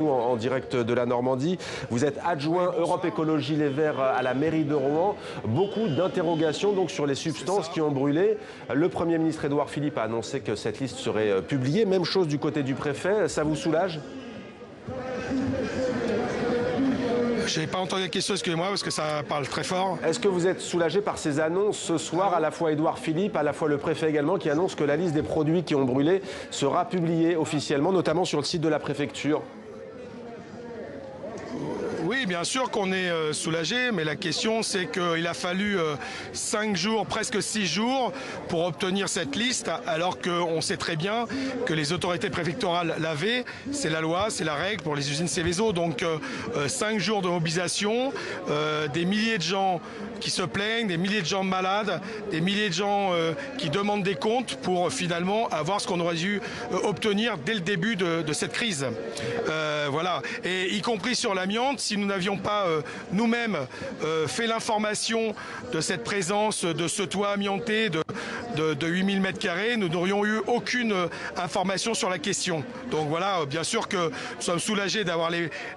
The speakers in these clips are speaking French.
En direct de la Normandie. Vous êtes adjoint Europe Écologie Les Verts à la mairie de Rouen. Beaucoup d'interrogations donc sur les substances qui ont brûlé. Le Premier ministre Édouard Philippe a annoncé que cette liste serait publiée. Même chose du côté du préfet. Ça vous soulage ? Je n'ai pas entendu la question, excusez-moi, parce que ça parle très fort. Est-ce que vous êtes soulagé par ces annonces ce soir, à la fois Édouard Philippe, à la fois le préfet également, qui annonce que la liste des produits qui ont brûlé sera publiée officiellement, notamment sur le site de la préfecture ? Oui, bien sûr qu'on est soulagé, mais la question c'est qu'il a fallu 5 jours, presque 6 jours pour obtenir cette liste, alors qu'on sait très bien que les autorités préfectorales l'avaient. C'est la loi, c'est la règle pour les usines Seveso. Donc 5 jours de mobilisation, des milliers de gens qui se plaignent, des milliers de gens malades, des milliers de gens qui demandent des comptes pour finalement avoir ce qu'on aurait dû obtenir dès le début de cette crise. Voilà, et y compris sur l'amiante, si nous n'avions pas nous-mêmes fait l'information de cette présence de ce toit amianté de 8000 m², nous n'aurions eu aucune information sur la question. Donc voilà, bien sûr que nous sommes soulagés d'avoir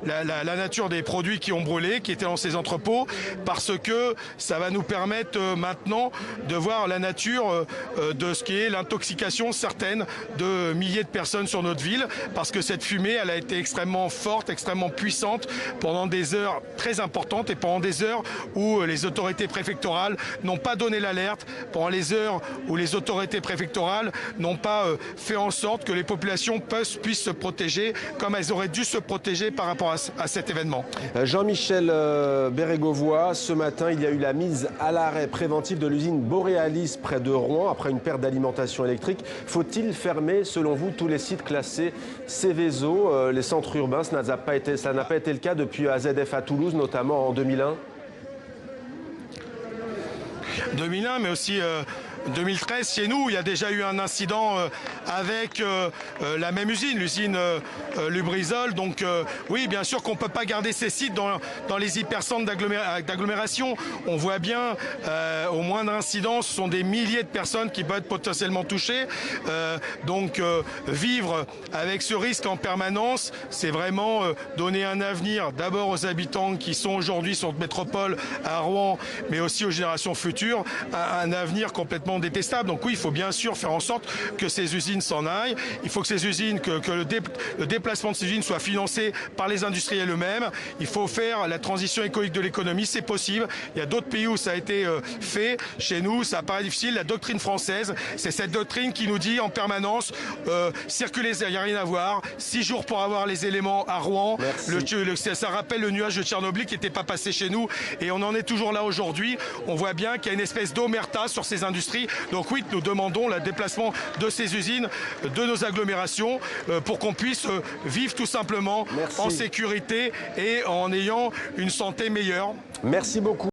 la nature des produits qui ont brûlé, qui étaient dans ces entrepôts, parce que ça va nous permettre maintenant de voir la nature de ce qui est l'intoxication certaine de milliers de personnes sur notre ville, parce que cette fumée, elle a été extrêmement forte, extrêmement puissante pendant des heures très importantes et pendant des heures où les autorités préfectorales n'ont pas donné l'alerte, pendant les heures où les autorités préfectorales n'ont pas fait en sorte que les populations puissent se protéger comme elles auraient dû se protéger par rapport à cet événement. Jean-Michel Bérégovoy, ce matin, il y a eu la mise à l'arrêt préventif de l'usine Borealis près de Rouen après une perte d'alimentation électrique. Faut-il fermer, selon vous, tous les sites classés Seveso, les centres urbains? Ça n'a pas été le cas depuis AZF à Toulouse, notamment en 2001. 2001, mais aussi 2013, chez nous, il y a déjà eu un incident avec la même usine, l'usine Lubrizol. Donc oui, bien sûr qu'on ne peut pas garder ces sites dans les hypercentres d'agglomération. On voit bien, au moindre incident, ce sont des milliers de personnes qui peuvent être potentiellement touchées. Donc vivre avec ce risque en permanence, c'est vraiment donner un avenir d'abord aux habitants qui sont aujourd'hui sur notre métropole à Rouen, mais aussi aux générations futures, un avenir complètement détestable. Donc oui, il faut bien sûr faire en sorte que ces usines s'en aillent. Il faut que ces usines, que le déplacement de ces usines soit financé par les industriels eux-mêmes. Il faut faire la transition écologique de l'économie, c'est possible. Il y a d'autres pays où ça a été fait. Chez nous, ça paraît difficile. La doctrine française, c'est cette doctrine qui nous dit en permanence circuler, il n'y a rien à voir. 6 jours pour avoir les éléments à Rouen. Ça rappelle le nuage de Tchernobyl qui n'était pas passé chez nous. Et on en est toujours là aujourd'hui. On voit bien qu'il y a une espèce d'omerta sur ces industries. Donc oui, nous demandons le déplacement de ces usines, de nos agglomérations, pour qu'on puisse vivre tout simplement en sécurité et en ayant une santé meilleure. Merci beaucoup.